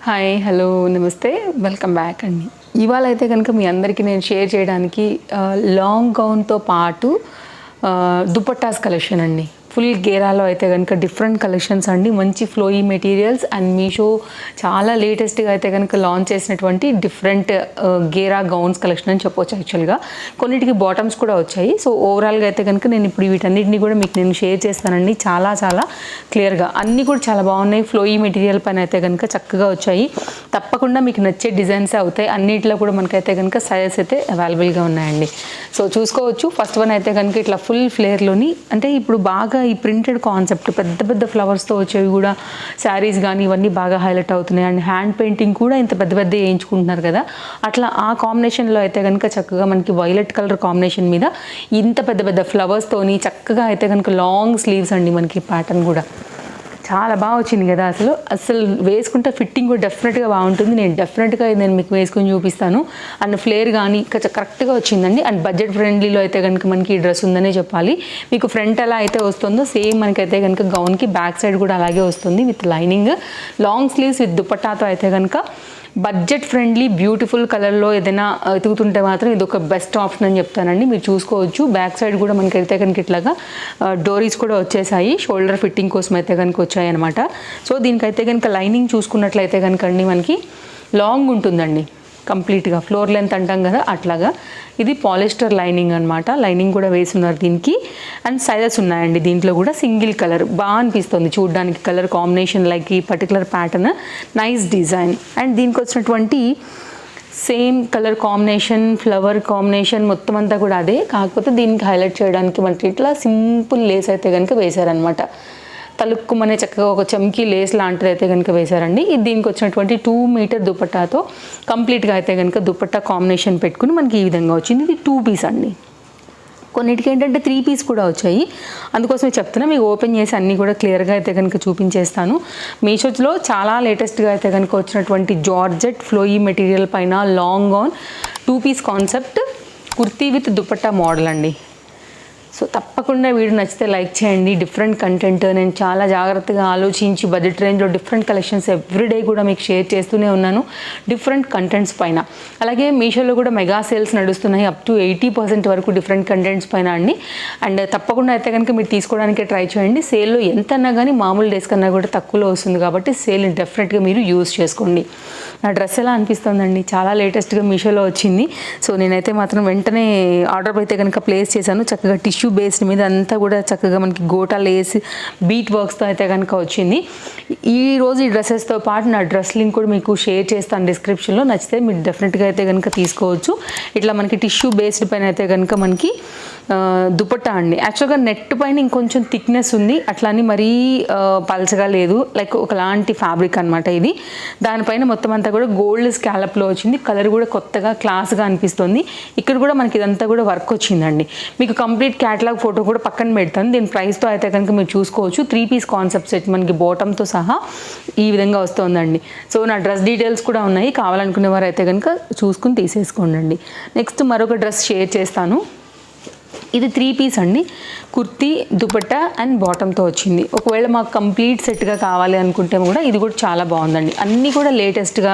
Hi hello నమస్తే welcome back అండి. ఇవాళ అయితే కనుక మీ అందరికీ నేను షేర్ చేయడానికి లాంగ్ గౌన్తో పాటు దుపట్టాస్ కలెక్షన్ అండి. ఫుల్ గేరాలో అయితే కనుక డిఫరెంట్ కలెక్షన్స్ అండి. మంచి ఫ్లోయీ మెటీరియల్స్ అండ్ మీషో చాలా లేటెస్ట్గా అయితే కనుక లాంచ్ చేసినటువంటి డిఫరెంట్ గేరా గౌన్స్ కలెక్షన్ అని చెప్పవచ్చు. యాక్చువల్గా కొన్నిటికి బాటమ్స్ కూడా వచ్చాయి. సో ఓవరాల్గా అయితే కనుక నేను ఇప్పుడు వీటన్నిటిని కూడా మీకు నేను షేర్ చేస్తానండి. చాలా చాలా క్లియర్గా అన్నీ కూడా చాలా బాగున్నాయి. ఫ్లోయీ మెటీరియల్ పైన అయితే కనుక చక్కగా వచ్చాయి. తప్పకుండా మీకు నచ్చే డిజైన్సే అవుతాయి. అన్నిట్లో కూడా మనకైతే కనుక సైజెస్ అయితే అవైలబుల్గా ఉన్నాయండి. సో చూసుకోవచ్చు. ఫస్ట్ వన్ అయితే కనుక ఇట్లా ఫుల్ ఫ్లేర్లోని, అంటే ఇప్పుడు బాగా ఈ ప్రింటెడ్ కాన్సెప్ట్ పెద్ద పెద్ద ఫ్లవర్స్తో వచ్చేవి కూడా శారీస్ కానీ ఇవన్నీ బాగా హైలైట్ అవుతున్నాయి. అండ్ హ్యాండ్ పెయింటింగ్ కూడా ఇంత పెద్ద పెద్ద వేయించుకుంటున్నారు కదా, అట్లా ఆ కాంబినేషన్లో అయితే కనుక చక్కగా మనకి వైలెట్ కలర్ కాంబినేషన్ మీద ఇంత పెద్ద పెద్ద ఫ్లవర్స్తోని చక్కగా అయితే కనుక లాంగ్ స్లీవ్స్ అండి. మనకి ప్యాటర్న్ కూడా చాలా బాగా వచ్చింది కదా. అసలు వేసుకుంటే ఫిట్టింగ్ కూడా డెఫినెట్గా బాగుంటుంది. నేను మీకు వేసుకొని చూపిస్తాను. అండ్ ఫ్లేర్ కానీ కరెక్ట్గా వచ్చిందండి. అండ్ బడ్జెట్ ఫ్రెండ్లీలో అయితే కనుక మనకి ఈ డ్రెస్ ఉందనే చెప్పాలి. మీకు ఫ్రంట్ ఎలా అయితే వస్తుందో సేమ్ మనకైతే కనుక గౌన్కి బ్యాక్ సైడ్ కూడా అలాగే వస్తుంది with lining, long sleeves with దుపట్టాతో అయితే కనుక బడ్జెట్ ఫ్రెండ్లీ బ్యూటిఫుల్ కలర్లో ఏదైనా ఎతుకుతుంటే మాత్రం ఇది ఒక బెస్ట్ ఆప్షన్ అని చెప్తానండి. మీరు చూసుకోవచ్చు. బ్యాక్ సైడ్ కూడా మనకైతే కనుక ఇట్లాగా డోరీస్ కూడా వచ్చేసాయి. షోల్డర్ ఫిట్టింగ్ కోసం అయితే కనుక వచ్చాయి అనమాట. సో దీనికైతే కనుక లైనింగ్ చూసుకున్నట్లయితే కనుక అండి మనకి లాంగ్ ఉంటుందండి. కంప్లీట్గా ఫ్లోర్ లెంత్ అంటాం కదా అట్లాగా. ఇది పాలిస్టర్ లైనింగ్ అనమాట. లైనింగ్ కూడా వేసున్నారు దీనికి. అండ్ సైజెస్ ఉన్నాయండి దీంట్లో కూడా. సింగిల్ కలర్ బాగా అనిపిస్తుంది చూడడానికి. కలర్ కాంబినేషన్ లైక్ ఈ particular pattern, nice design. And దీనికి వచ్చినటువంటి same colour combination, flower combination మొత్తం అంతా కూడా అదే. కాకపోతే దీనికి హైలైట్ చేయడానికి మనకి ఇట్లా సింపుల్ లేస్ అయితే కనుక వేశారనమాట. తలుక్కుమనే చక్కగా ఒక చమ్కీ లేస్ లాంటిది అయితే కనుక వేశారండి. ఇది దీనికి వచ్చినటువంటి 2 మీటర్ దుపట్టాతో కంప్లీట్గా అయితే కనుక దుపట్టా కాంబినేషన్ పెట్టుకుని మనకి ఈ విధంగా వచ్చింది. ఇది 2 పీస్ అండి. కొన్నిటికి ఏంటంటే 3 పీస్ కూడా వచ్చాయి. అందుకోసమే చెప్తున్నా, మీకు ఓపెన్ చేసి అన్నీ కూడా క్లియర్గా అయితే కనుక చూపించేస్తాను. మీషోలో చాలా లేటెస్ట్గా అయితే కనుక వచ్చినటువంటి జార్జెట్ ఫ్లోయీ మెటీరియల్ పైన long gown 2 piece concept kurti with dupatta model అండి. సో తప్పకుండా వీడియో నచ్చితే లైక్ చేయండి. డిఫరెంట్ కంటెంట్ నేను చాలా జాగ్రత్తగా ఆలోచించి బడ్జెట్ రేంజ్లో డిఫరెంట్ కలెక్షన్స్ ఎవ్రీడే కూడా మీకు షేర్ చేస్తూనే ఉన్నాను డిఫరెంట్ కంటెంట్స్ పైన. అలాగే మీషోలో కూడా మెగా సేల్స్ నడుస్తున్నాయి. అప్ టు 80% వరకు డిఫరెంట్ కంటెంట్స్ పైన అండి. అండ్ తప్పకుండా అయితే కనుక మీరు తీసుకోవడానికి ట్రై చేయండి. సేల్లో ఎంత అన్నా కానీ మామూలు డేస్ కన్నా కూడా తక్కువలో వస్తుంది కాబట్టి సేల్ని డెఫినెట్గా మీరు యూజ్ చేసుకోండి. నా డ్రెస్ ఎలా అనిపిస్తుందండి, చాలా లేటెస్ట్గా మీషోలో వచ్చింది. సో నేనైతే మాత్రం వెంటనే ఆర్డర్ అయితే కనుక ప్లేస్ చేశాను. చక్కగా టిష్యూ బేస్డ్ మీద అంతా కూడా చక్కగా మనకి గోటా లేస్ బీట్ వర్క్స్తో అయితే కనుక వచ్చింది. ఈరోజు ఈ డ్రెస్సెస్తో పాటు నా డ్రెస్ లింక్ కూడా మీకు షేర్ చేస్తాను డిస్క్రిప్షన్లో. నచ్చితే మీరు డెఫినెట్గా అయితే కనుక తీసుకోవచ్చు. ఇట్లా మనకి టిష్యూ బేస్డ్ పైన అయితే కనుక మనకి దుపట్టా అండి. యాక్చువల్గా నెట్ పైన ఇంకొంచెం థిక్నెస్ ఉంది, అట్లా అని మరీ పల్చగా లేదు. లైక్ ఒకలాంటి ఫ్యాబ్రిక్ అనమాట ఇది. దానిపైన మొత్తం అంతా కూడా గోల్డ్ స్కాలప్లో వచ్చింది. కలర్ కూడా కొత్తగా క్లాస్గా అనిపిస్తుంది. ఇక్కడ కూడా మనకి ఇదంతా కూడా వర్క్ వచ్చిందండి. మీకు కంప్లీట్ క్యాటలాగ్ ఫోటో కూడా పక్కన పెడతాను. దీని ప్రైస్తో అయితే కనుక మీరు చూసుకోవచ్చు. 3 పీస్ కాన్సెప్ట్ సెట్ మనకి బాటమ్తో సహా ఈ విధంగా వస్తుందండి. సో నా డ్రెస్ డీటెయిల్స్ కూడా ఉన్నాయి. కావాలనుకునే వారు అయితే కనుక చూసుకుని తీసేసుకోండి. నెక్స్ట్ మరొక డ్రెస్ షేర్ చేస్తాను. ఇది 3 పీస్ అండి. కుర్తీ, దుపట్టా అండ్ బాటమ్తో వచ్చింది. ఒకవేళ మాకు కంప్లీట్ సెట్గా కావాలి అనుకుంటే కూడా ఇది కూడా చాలా బాగుందండి. అన్నీ కూడా లేటెస్ట్గా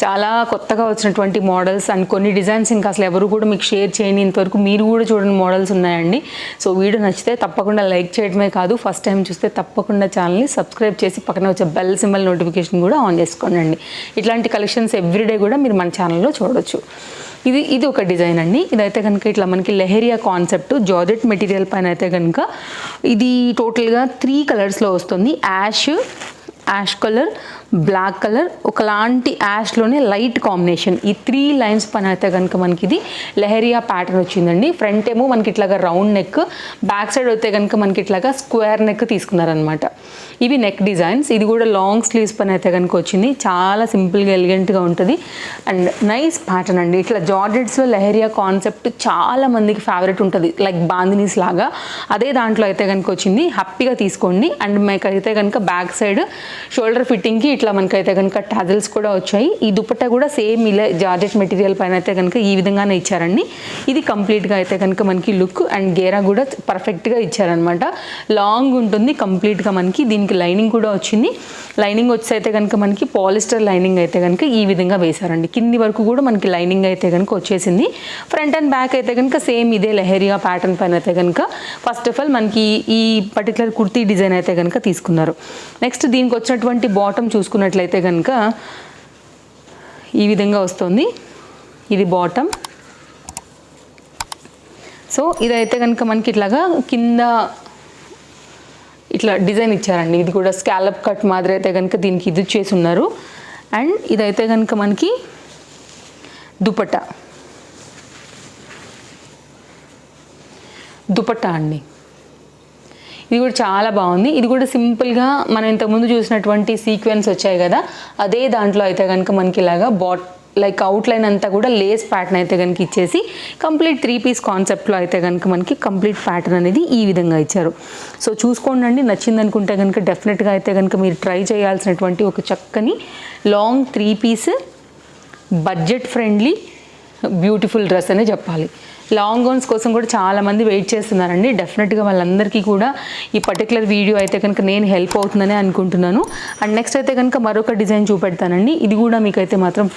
చాలా కొత్తగా వచ్చినటువంటి మోడల్స్ అండ్ కొన్ని డిజైన్స్ ఇంకా అసలు ఎవరు కూడా మీకు షేర్ చేయని, ఇంతవరకు మీరు కూడా చూడని మోడల్స్ ఉన్నాయండి. సో వీడియో నచ్చితే తప్పకుండా లైక్ చేయడమే కాదు, ఫస్ట్ టైం చూస్తే తప్పకుండా ఛానల్ని సబ్స్క్రైబ్ చేసి పక్కన వచ్చే బెల్ సింబల్ నోటిఫికేషన్ కూడా ఆన్ చేసుకోండి. ఇట్లాంటి కలెక్షన్స్ ఎవ్రీడే కూడా మీరు మన ఛానల్లో చూడవచ్చు. ఇది ఒక డిజైన్ అండి. ఇదైతే కనుక ఇట్లా మనకి లెహరియా కాన్సెప్ట్ జార్జెట్ మెటీరియల్ పైన అయితే కనుక ఇది టోటల్గా 3 కలర్స్లో వస్తుంది. యాష్ కలర్, బ్లాక్ కలర్, ఒకలాంటి యాష్లోనే లైట్ కాంబినేషన్. ఈ 3 లైన్స్ పైన అయితే కనుక మనకి ఇది లెహరియా ప్యాటర్న్ వచ్చిందండి. ఫ్రంట్ ఏమో మనకి ఇట్లాగా రౌండ్ నెక్, బ్యాక్ సైడ్ అయితే కనుక మనకి ఇట్లాగా స్క్వేర్ నెక్ తీసుకున్నారనమాట. ఇవి నెక్ డిజైన్స్. ఇది కూడా లాంగ్ స్లీవ్స్ పైన అయితే కనుక వచ్చింది. చాలా సింపుల్గా ఎలిగెంట్గా ఉంటుంది అండ్ నైస్ ప్యాటర్న్ అండి. ఇట్లా జార్జెట్స్లో లెహరియా కాన్సెప్ట్ చాలా మందికి ఫేవరెట్ ఉంటుంది, లైక్ బాందినీస్ లాగా. అదే దాంట్లో అయితే కనుక వచ్చింది. హ్యాపీగా తీసుకోండి. అండ్ మీకు అయితే కనుక బ్యాక్ సైడ్ షోల్డర్ ఫిట్టింగ్కి ఇట్లా ఇట్లా మనకైతే కనుక టాజిల్స్ కూడా వచ్చాయి. ఈ దుపట్టా కూడా సేమ్ ఇలా జార్జెట్ మెటీరియల్ పైన అయితే కనుక ఈ విధంగానే ఇచ్చారండి. ఇది కంప్లీట్గా అయితే కనుక మనకి లుక్ అండ్ గేరా కూడా పర్ఫెక్ట్గా ఇచ్చారనమాట. లాంగ్ ఉంటుంది కంప్లీట్గా మనకి. దీనికి లైనింగ్ కూడా వచ్చింది. లైనింగ్ వచ్చి అయితే కనుక మనకి పాలిస్టర్ లైనింగ్ అయితే కనుక ఈ విధంగా వేశారండి. కింది వరకు కూడా మనకి లైనింగ్ అయితే కనుక వచ్చేసింది. ఫ్రంట్ అండ్ బ్యాక్ అయితే కనుక సేమ్ ఇదే లెహరియా ప్యాటర్న్ పైన అయితే కనుక ఫస్ట్ ఆఫ్ ఆల్ మనకి ఈ పర్టికులర్ కుర్తీ డిజైన్ అయితే కనుక తీసుకున్నారు. నెక్స్ట్ దీనికి వచ్చినటువంటి బాటమ్ చూసుకున్నట్లయితే కనుక ఈ విధంగా వస్తుంది. ఇది బాటమ్. సో ఇదైతే కనుక మనకి ఇట్లాగా కింద ఇట్లా డిజైన్ ఇచ్చారండి. ఇది కూడా స్కాలప్ కట్ మాదిరి అయితే కనుక దీనికి ఇది చేసి ఉన్నారు. అండ్ ఇదైతే కనుక మనకి దుపట్టా అండి. ఇది కూడా చాలా బాగుంది. ఇది కూడా సింపుల్గా మనం ఇంతకుముందు చూసినటువంటి సీక్వెన్స్ వచ్చాయి కదా, అదే దాంట్లో అయితే కనుక మనకి ఇలాగా లైక్ అవుట్లైన్ అంతా కూడా లేస్ ప్యాటర్న్ అయితే కనుక ఇచ్చేసి కంప్లీట్ 3 పీస్ కాన్సెప్ట్లో అయితే కనుక మనకి కంప్లీట్ ప్యాటర్న్ అనేది ఈ విధంగా ఇచ్చారు. సో చూసుకోండి, నచ్చింది అనుకుంటే కనుక డెఫినెట్గా అయితే కనుక మీరు ట్రై చేయాల్సినటువంటి ఒక చక్కని long 3 piece budget friendly beautiful dress అనే చెప్పాలి. లాంగ్ గౌన్స్ కోసం కూడా చాలామంది వెయిట్ చేస్తున్నారండి. డెఫినెట్గా వాళ్ళందరికీ కూడా ఈ పర్టికులర్ వీడియో అయితే కనుక నేను హెల్ప్ అవుతుందని అనుకుంటున్నాను. అండ్ నెక్స్ట్ అయితే కనుక మరొక డిజైన్ చూపెడతానండి. ఇది కూడా మీకైతే మాత్రం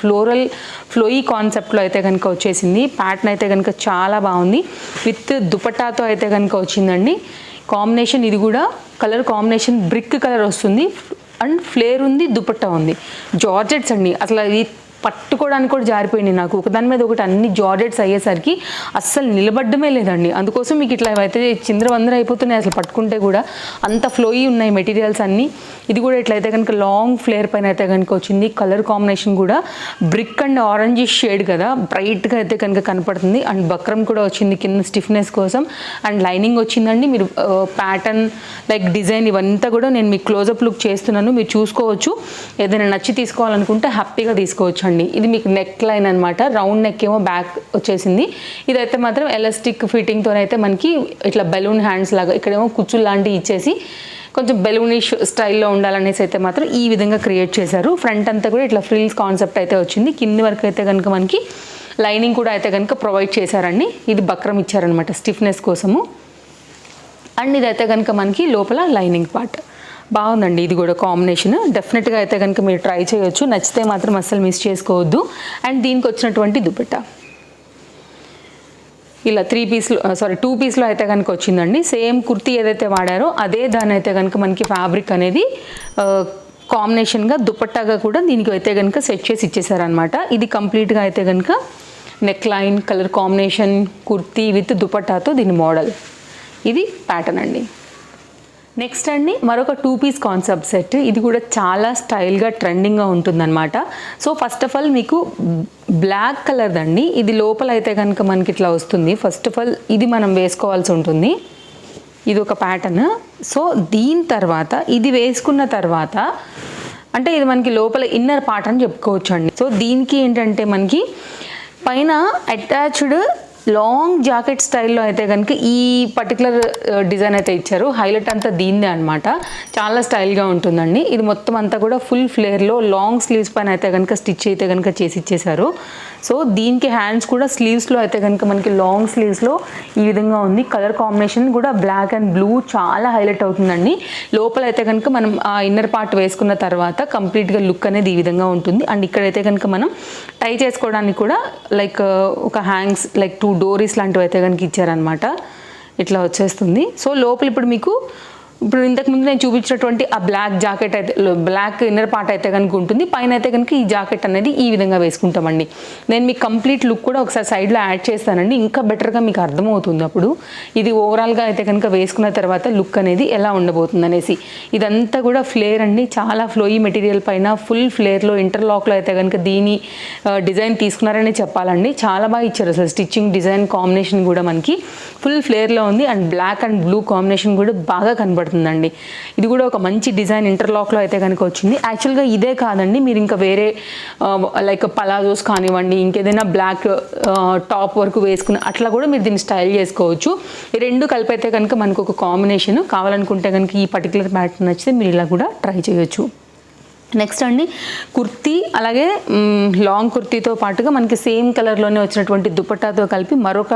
ఫ్లోయీ కాన్సెప్ట్లో అయితే కనుక వచ్చేసింది. ప్యాటర్న్ అయితే కనుక చాలా బాగుంది. విత్ దుపట్టాతో అయితే కనుక వచ్చిందండి. కాంబినేషన్ ఇది కూడా కలర్ కాంబినేషన్ బ్రిక్ కలర్ వస్తుంది. అండ్ ఫ్లేర్ ఉంది, దుపట్టా ఉంది. జార్జెట్స్ అండి. అసలు ఇది పట్టుకోవడానికి కూడా జారిపోయింది. నాకు ఒకదాని మీద ఒకటి అన్ని జార్జెట్స్ అయ్యేసరికి అస్సలు నిలబడ్డమే లేదండి. అందుకోసం మీకు ఇట్లా అయితే చిందరవందర అయిపోతున్నాయి అసలు పట్టుకుంటే కూడా. అంత ఫ్లోయీ ఉన్నాయి మెటీరియల్స్ అన్నీ. ఇది కూడా ఇట్లయితే కనుక లాంగ్ ఫ్లేర్ పైన అయితే కనుక వచ్చింది. కలర్ కాంబినేషన్ కూడా బ్రిక్ అండ్ ఆరెంజ్ షేడ్ కదా, బ్రైట్గా అయితే కనుక కనపడుతుంది. అండ్ బక్రం కూడా వచ్చింది కింద స్టిఫ్నెస్ కోసం. అండ్ లైనింగ్ వచ్చిందండి. మీరు ప్యాటర్న్ లైక్ డిజైన్ ఇవంతా కూడా నేను మీకు క్లోజప్ లుక్ చేస్తున్నాను, మీరు చూసుకోవచ్చు. ఏదైనా నచ్చి తీసుకోవాలనుకుంటే హ్యాపీగా తీసుకోవచ్చు అండి. ఇది మీకు నెక్ లైన్ అనమాట. రౌండ్ నెక్ ఏమో బ్యాక్ వచ్చేసింది. ఇదైతే మాత్రం ఎలాస్టిక్ ఫిట్టింగ్తో అయితే మనకి ఇట్లా బెలూన్ హ్యాండ్స్ లాగా ఇక్కడేమో కుచ్చులు లాంటివి ఇచ్చేసి కొంచెం బెలూనిష్ స్టైల్లో ఉండాలనేసి అయితే మాత్రం ఈ విధంగా క్రియేట్ చేశారు. ఫ్రంట్ అంతా కూడా ఇట్లా ఫ్రిల్స్ కాన్సెప్ట్ అయితే వచ్చింది. కింది వరకు అయితే కనుక మనకి లైనింగ్ కూడా అయితే కనుక ప్రొవైడ్ చేశారండి. ఇది బక్రం ఇచ్చారనమాట స్టిఫ్నెస్ కోసము. అండ్ ఇదైతే కనుక మనకి లోపల లైనింగ్ పార్ట్ బాగుందండి. ఇది కూడా కాంబినేషన్ డెఫినెట్గా అయితే కనుక మీరు ట్రై చేయొచ్చు. నచ్చితే మాత్రం అస్సలు మిస్ చేసుకోవద్దు. అండ్ దీనికి వచ్చినటువంటి దుపట్టా ఇలా 2 పీస్లో అయితే కనుక వచ్చిందండి. సేమ్ కుర్తీ ఏదైతే వాడారో అదే దాని అయితే కనుక మనకి ఫ్యాబ్రిక్ అనేది కాంబినేషన్గా దుపట్టాగా కూడా దీనికి అయితే కనుక సెట్ చేసి ఇచ్చేసారనమాట. ఇది కంప్లీట్గా అయితే కనుక neck line colour combination kurti with దుపట్టాతో దీని మోడల్. ఇది ప్యాటర్న్ అండి. నెక్స్ట్ అండి మరొక 2 పీస్ కాన్సెప్ట్ సెట్. ఇది కూడా చాలా స్టైల్గా ట్రెండింగ్గా ఉంటుందన్నమాట. సో ఫస్ట్ ఆఫ్ ఆల్ మీకు బ్లాక్ కలర్ అండి. ఇది లోపల అయితే కనుక మనకి ఇట్లా వస్తుంది. ఫస్ట్ ఆఫ్ ఆల్ ఇది మనం వేసుకోవాల్సి ఉంటుంది. ఇది ఒక ప్యాటర్న్. సో దీని తర్వాత ఇది వేసుకున్న తర్వాత అంటే ఇది మనకి లోపల ఇన్నర్ పార్ట్ అని చెప్పుకోవచ్చు అండి. సో దీనికి ఏంటంటే మనకి పైన అటాచ్డ్ లాంగ్ జాకెట్ స్టైల్లో అయితే కనుక ఈ పర్టికులర్ డిజైన్ అయితే ఇచ్చారు. హైలైట్ అంతా దీన్నే అనమాట. చాలా స్టైల్గా ఉంటుందండి. ఇది మొత్తం అంతా కూడా ఫుల్ ఫ్లేర్లో లాంగ్ స్లీవ్స్ పైన అయితే కనుక స్టిచ్ అయితే కనుక చేసి ఇచ్చేసారు. సో దీనికి హ్యాండ్స్ కూడా స్లీవ్స్లో అయితే కనుక మనకి లాంగ్ స్లీవ్స్లో ఈ విధంగా ఉంది. కలర్ కాంబినేషన్ కూడా బ్లాక్ అండ్ బ్లూ చాలా హైలైట్ అవుతుందండి. లోపల అయితే కనుక మనం ఆ ఇన్నర్ పార్ట్ వేసుకున్న తర్వాత కంప్లీట్గా లుక్ అనేది ఈ విధంగా ఉంటుంది. అండ్ ఇక్కడైతే కనుక మనం టై చేసుకోవడానికి కూడా లైక్ ఒక హ్యాంగ్స్ లైక్ 2 డోరీస్ లాంటివి అయితే కనుక ఇచ్చారనమాట. ఇట్లా వచ్చేస్తుంది. సో లోపల ఇప్పుడు ఇంతకుముందు నేను చూపించినటువంటి ఆ బ్లాక్ జాకెట్ అయితే బ్లాక్ ఇన్నర్ పార్ట్ అయితే కనుక ఉంటుంది. పైన అయితే కనుక ఈ జాకెట్ అనేది ఈ విధంగా వేసుకుంటామండి. నేను మీకు కంప్లీట్ లుక్ కూడా ఒకసారి సైడ్లో యాడ్ చేస్తానండి. ఇంకా బెటర్గా మీకు అర్థమవుతుంది అప్పుడు ఇది ఓవరాల్గా అయితే కనుక వేసుకున్న తర్వాత లుక్ అనేది ఎలా ఉండబోతుంది అనేసి. ఇదంతా కూడా ఫ్లేర్ అండి. చాలా ఫ్లోయీ మెటీరియల్ పైన ఫుల్ ఫ్లేర్లో ఇంటర్లాక్లో అయితే కనుక దీని డిజైన్ తీసుకున్నారని చెప్పాలండి. చాలా బాగా ఇచ్చారు అసలు. స్టిచ్చింగ్ డిజైన్ కాంబినేషన్ కూడా మనకి ఫుల్ ఫ్లేర్లో ఉంది. And black and blue combination కూడా బాగా కనబడుతుంది. ఇది కూడా ఒక మంచి డిజైన్ ఇంటర్లాక్లో అయితే కనుక వచ్చింది. యాక్చువల్గా ఇదే కాదండి, మీరు ఇంకా వేరే లైక్ పలాజోస్ కానివ్వండి, ఇంకేదైనా బ్లాక్ టాప్ వరకు వేసుకుని అట్లా కూడా మీరు దీన్ని స్టైల్ చేసుకోవచ్చు. ఈ రెండు కలిపి అయితే కనుక మనకు ఒక కాంబినేషన్ కావాలనుకుంటే కనుక ఈ పర్టికులర్ ప్యాటర్న్ నచ్చితే మీరు ఇలా కూడా ట్రై చేయొచ్చు. నెక్స్ట్ అండి కుర్తీ, అలాగే లాంగ్ కుర్తీతో పాటుగా మనకి సేమ్ కలర్లోనే వచ్చినటువంటి దుపట్టాతో కలిపి మరొక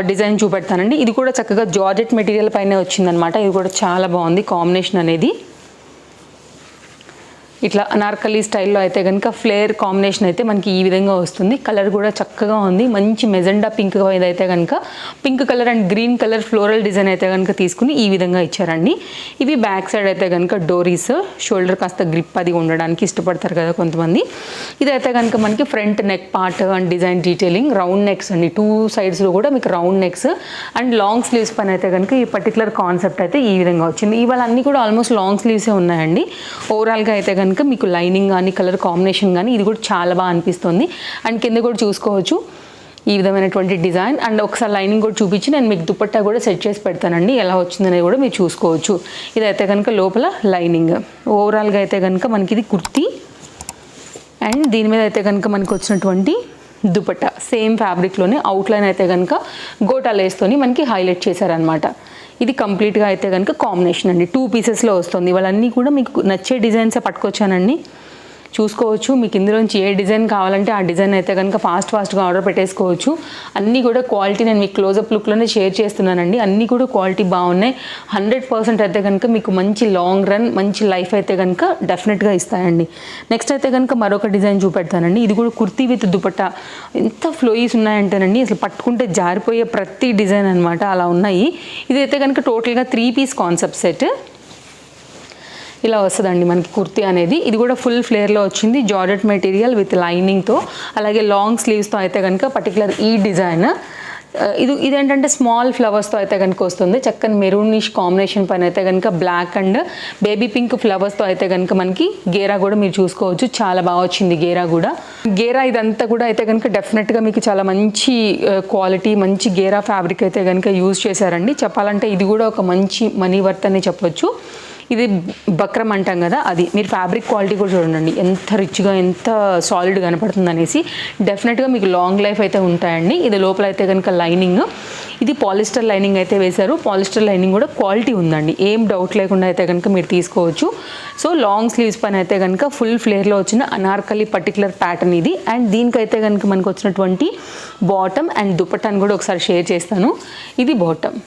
డిజైన్ చూపెడతానండి. ఇది కూడా చక్కగా జార్జెట్ మెటీరియల్ పైనే వచ్చిందనమాట. ఇది కూడా చాలా బాగుంది కాంబినేషన్ అనేది. ఇట్లా అనార్కలి స్టైల్లో అయితే కనుక ఫ్లేర్ కాంబినేషన్ అయితే మనకి ఈ విధంగా వస్తుంది. కలర్ కూడా చక్కగా ఉంది. మంచి మెజెండా పింక్ అయితే కనుక pink colour and green colour floral design అయితే కనుక తీసుకుని ఈ విధంగా ఇచ్చారండి. ఇవి బ్యాక్ సైడ్ అయితే కనుక డోరీస్, షోల్డర్ కాస్త గ్రిప్ అది ఉండడానికి ఇష్టపడతారు కదా కొంతమంది. ఇదైతే కనుక మనకి front neck part and design detailing, round next అండి. 2 సైడ్స్లో కూడా మీకు round next and long sleeves పైన అయితే కనుక ఈ పర్టికులర్ కాన్సెప్ట్ అయితే ఈ విధంగా వచ్చింది. ఇవాళ అన్నీ కూడా ఆల్మోస్ట్ లాంగ్ స్లీవ్సే ఉన్నాయండి. ఓవరాల్గా అయితే కనుక మీకు లైనింగ్ కానీ కలర్ కాంబినేషన్ కానీ ఇది కూడా చాలా బాగా అనిపిస్తుంది. అండ్ కింద కూడా చూసుకోవచ్చు ఈ విధమైనటువంటి డిజైన్. అండ్ ఒకసారి లైనింగ్ కూడా చూపించి నేను మీకు దుపట్టా కూడా సెట్ చేసి పెడతానండి, ఎలా వచ్చిందనేది కూడా మీరు చూసుకోవచ్చు. ఇదైతే కనుక లోపల లైనింగ్. ఓవరాల్గా అయితే కనుక మనకి ఇది కుర్తీ అండ్ దీని మీద అయితే కనుక మనకి వచ్చినటువంటి దుపట్టా సేమ్ ఫ్యాబ్రిక్లోనే అవుట్లైన్ అయితే కనుక గోటా లేస్తోని మనకి హైలైట్ చేశారనమాట. ఇది కంప్లీట్గా అయితే కనుక కాంబినేషన్ అండి. 2 పీసెస్లో వస్తుంది. వాళ్ళన్నీ కూడా మీకు నచ్చే డిజైన్సే పట్టుకొచ్చానండి. చూసుకోవచ్చు మీకు ఇందులోంచి ఏ డిజైన్ కావాలంటే ఆ డిజైన్ అయితే కనుక ఫాస్ట్గా ఆర్డర్ పెట్టేసుకోవచ్చు. అన్నీ కూడా క్వాలిటీ నేను మీకు క్లోజప్ లుక్లోనే షేర్ చేస్తున్నానండి. అన్నీ కూడా క్వాలిటీ బాగున్నాయి. 100% అయితే కనుక మీకు మంచి లాంగ్ రన్, మంచి లైఫ్ అయితే కనుక డెఫినెట్గా ఇస్తాయండి. నెక్స్ట్ అయితే కనుక మరొక డిజైన్ చూపెడతానండి. ఇది కూడా కుర్తీ విత్ దుపట్టా. ఎంత ఫ్లోయీస్ ఉన్నాయంటేనండి అసలు పట్టుకుంటే జారిపోయే ప్రతి డిజైన్ అనమాట, అలా ఉన్నాయి. ఇదైతే కనుక టోటల్గా 3 పీస్ కాన్సెప్ట్ సెట్ ఇలా వస్తుందండి మనకి కుర్తీ అనేది. ఇది కూడా ఫుల్ ఫ్లేర్లో వచ్చింది, జార్జెట్ మెటీరియల్ విత్ లైనింగ్తో, అలాగే లాంగ్ స్లీవ్స్తో అయితే కనుక పర్టికులర్ ఈ డిజైన్. ఇదేంటంటే స్మాల్ ఫ్లవర్స్తో అయితే కనుక వస్తుంది. చక్కని మెరూనిష్ కాంబినేషన్ పైన అయితే కనుక బ్లాక్ అండ్ బేబీ పింక్ ఫ్లవర్స్తో అయితే కనుక మనకి గేరా కూడా మీరు చూసుకోవచ్చు. చాలా బాగా వచ్చింది గేరా ఇదంతా కూడా అయితే కనుక డెఫినెట్గా మీకు చాలా మంచి క్వాలిటీ, మంచి గేరా ఫ్యాబ్రిక్ అయితే కనుక యూజ్ చేశారండి. చెప్పాలంటే ఇది కూడా ఒక మంచి మనీ వర్త్ అని చెప్పొచ్చు. ఇది బక్రం అంటాం కదా, అది మీరు ఫ్యాబ్రిక్ క్వాలిటీ కూడా చూడండి ఎంత రిచ్గా ఎంత సాలిడ్ కనపడుతుంది అనేసి. డెఫినెట్గా మీకు లాంగ్ లైఫ్ అయితే ఉంటాయండి. ఇది లోపల అయితే కనుక లైనింగ్, ఇది పాలిస్టర్ లైనింగ్ అయితే వేశారు. పాలిస్టర్ లైనింగ్ కూడా క్వాలిటీ ఉందండి, ఏం డౌట్ లేకుండా అయితే కనుక మీరు తీసుకోవచ్చు. సో లాంగ్ స్లీవ్స్ పైన అయితే కనుక ఫుల్ ఫ్లేర్లో వచ్చిన అనార్కలి పర్టికులర్ ప్యాటర్న్ ఇది. అండ్ దీనికైతే కనుక మనకు వచ్చినటువంటి బాటమ్ అండ్ దుపట్టాను కూడా ఒకసారి షేర్ చేస్తాను. ఇది బాటమ్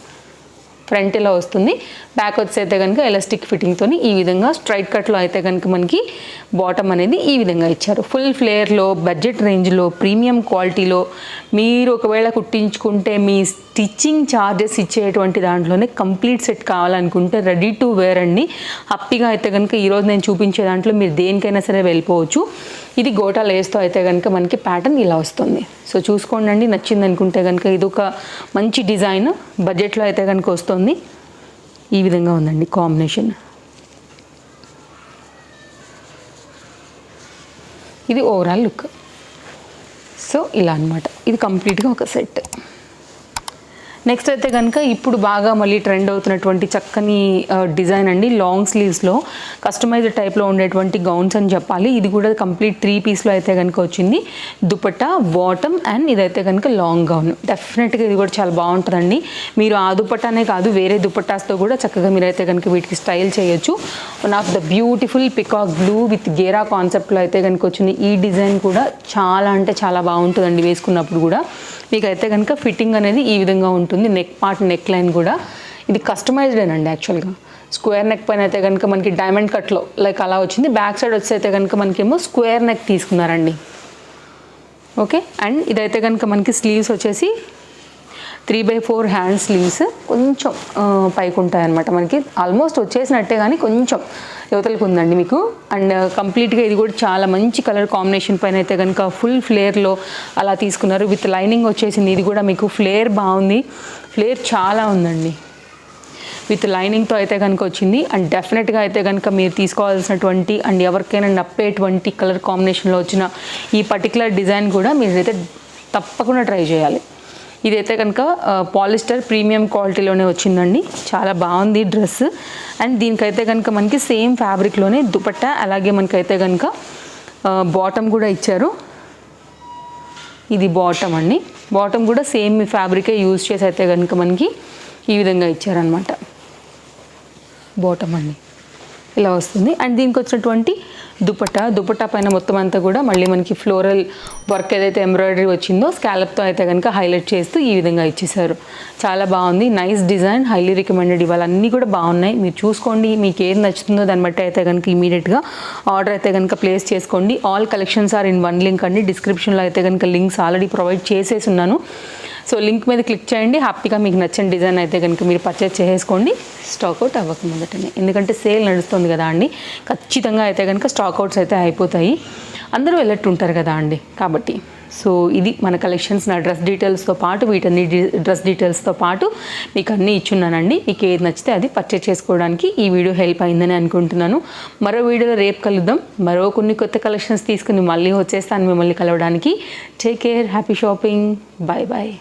ఫ్రంట్ ఇలా వస్తుంది, బ్యాక్ వచ్చి అయితే కనుక ఎలాస్టిక్ ఫిట్టింగ్తో ఈ విధంగా స్ట్రైట్ కట్లో అయితే కనుక మనకి బాటమ్ అనేది ఈ విధంగా ఇచ్చారు. ఫుల్ ఫ్లేర్లో, బడ్జెట్ రేంజ్లో, ప్రీమియం క్వాలిటీలో మీరు ఒకవేళ కుట్టించుకుంటే మీ స్టిచ్చింగ్ ఛార్జెస్ ఇచ్చేటువంటి దాంట్లోనే కంప్లీట్ సెట్ కావాలనుకుంటే రెడీ టు వేర్ అండి. హ్యాపీగా అయితే కనుక ఈరోజు నేను చూపించే దాంట్లో మీరు దేనికైనా సరే వెళ్ళిపోవచ్చు. ఇది గోటా లేస్తో అయితే కనుక మనకి ప్యాటర్న్ ఇలా వస్తుంది. సో చూసుకోండి, నచ్చింది అనుకుంటే కనుక ఇది ఒక మంచి డిజైన్, బడ్జెట్లో అయితే కనుక వస్తుంది. ఈ విధంగా ఉందండి కాంబినేషన్. ఇది ఓవరాల్ లుక్. సో ఇలా అనమాట, ఇది కంప్లీట్గా ఒక సెట్. నెక్స్ట్ అయితే కనుక ఇప్పుడు బాగా మళ్ళీ ట్రెండ్ అవుతున్నటువంటి చక్కని డిజైన్ అండి. లాంగ్ స్లీవ్స్లో కస్టమైజ్డ్ టైప్లో ఉండేటువంటి గౌన్స్ అని చెప్పాలి. ఇది కూడా కంప్లీట్ 3 పీస్లో అయితే కనుక వచ్చింది. దుపట్టా, బాటమ్ అండ్ ఇదైతే కనుక లాంగ్ గౌన్. డెఫినెట్గా ఇది కూడా చాలా బాగుంటుందండి. మీరు ఆ దుపట్టానే కాదు వేరే దుపట్టాస్తో కూడా చక్కగా మీరైతే కనుక వీటికి స్టైల్ చేయొచ్చు. One of the beautiful peacock blue with గేరా కాన్సెప్ట్లో అయితే కనుక వచ్చింది. ఈ డిజైన్ కూడా చాలా అంటే చాలా బాగుంటుందండి వేసుకున్నప్పుడు కూడా. మీకైతే కనుక ఫిట్టింగ్ అనేది ఈ విధంగా ఉంటుంది. నెక్ పార్ట్, నెక్ లైన్ కూడా ఇది కస్టమైజ్డేనండి యాక్చువల్గా. స్క్వేర్ నెక్ పైన అయితే కనుక మనకి డైమండ్ కట్లో లైక్ అలా వచ్చింది. బ్యాక్ సైడ్ వచ్చి అయితే కనుక మనకేమో స్క్వేర్ నెక్ తీసుకున్నారండి. ఓకే, అండ్ ఇదైతే కనుక మనకి స్లీవ్స్ వచ్చేసి 3/4 హ్యాండ్ స్లీవ్స్ కొంచెం పైకి ఉంటాయి అనమాట. మనకి ఆల్మోస్ట్ వచ్చేసినట్టే కానీ కొంచెం యువతలకు ఉందండి మీకు. అండ్ కంప్లీట్గా ఇది కూడా చాలా మంచి కలర్ కాంబినేషన్ పైన అయితే కనుక ఫుల్ ఫ్లేర్లో అలా తీసుకున్నారు. విత్ లైనింగ్ వచ్చేసింది. ఇది కూడా మీకు ఫ్లేర్ బాగుంది, ఫ్లేర్ చాలా ఉందండి. విత్ లైనింగ్తో అయితే కనుక వచ్చింది. అండ్ డెఫినెట్గా అయితే కనుక మీరు తీసుకోవాల్సినటువంటి అండ్ ఎవరికైనా నప్పేటువంటి కలర్ కాంబినేషన్లో వచ్చిన ఈ పర్టికులర్ డిజైన్ కూడా మీరైతే తప్పకుండా ట్రై చేయాలి. ఇదైతే కనుక పాలిస్టర్ ప్రీమియం క్వాలిటీలోనే వచ్చిందండి. చాలా బాగుంది డ్రెస్. అండ్ దీనికైతే కనుక మనకి సేమ్ ఫ్యాబ్రిక్లోనే దుపట్టా, అలాగే మనకైతే కనుక బాటమ్ కూడా ఇచ్చారు. ఇది బాటమ్ అండి. బాటమ్ కూడా సేమ్ ఫ్యాబ్రికే యూజ్ చేసి అయితే కనుక మనకి ఈ విధంగా ఇచ్చారనమాట. బాటమ్ అండి ఇలా వస్తుంది. అండ్ దీనికి వచ్చినటువంటి దుపట్టా పైన మొత్తం అంతా కూడా మళ్ళీ మనకి ఫ్లోరల్ వర్క్ ఏదైతే ఎంబ్రాయిడరీ వచ్చిందో స్కాలప్తో అయితే కనుక హైలైట్ చేస్తూ ఈ విధంగా ఇచ్చేసారు. చాలా బాగుంది, నైస్ డిజైన్, హైలీ రికమెండెడ్. ఇవాళ అన్నీ కూడా బాగున్నాయి, మీరు చూసుకోండి. మీకు ఏది నచ్చుతుందో దాన్ని బట్టి అయితే కనుక ఇమీడియట్గా ఆర్డర్ అయితే కనుక ప్లేస్ చేసుకోండి. All collections are in one link అండి. డిస్క్రిప్షన్లో అయితే కనుక లింక్స్ ఆల్రెడీ ప్రొవైడ్ చేసేసి ఉన్నాను. సో లింక్ మీద క్లిక్ చేయండి, హ్యాపీగా మీకు నచ్చిన డిజైన్ అయితే కనుక మీరు పర్చేస్ చేసేసుకోండి స్టాక్ అవుట్ అవ్వకముందటనే. ఎందుకంటే సేల్ నడుస్తుంది కదా అండి, ఖచ్చితంగా అయితే కనుక స్టాక్ అవుట్స్ అయితే అయిపోతాయి. అందరూ వెళ్ళట్టు ఉంటారు కదా అండి, కాబట్టి సో ఇది మన కలెక్షన్స్. నా డ్రెస్ డీటెయిల్స్తో పాటు వీటన్ని డ్రెస్ డీటెయిల్స్తో పాటు మీకు అన్నీ ఇచ్చున్నానండి. మీకు ఏది నచ్చితే అది పర్చేస్ చేసుకోవడానికి ఈ వీడియో హెల్ప్ అయిందని అనుకుంటున్నాను. మరో వీడియోలో రేపు కలుద్దాం. మరో కొన్ని కొత్త కలెక్షన్స్ తీసుకుని మళ్ళీ వచ్చేస్తాను మిమ్మల్ని కలవడానికి. Take care, happy shopping, bye bye.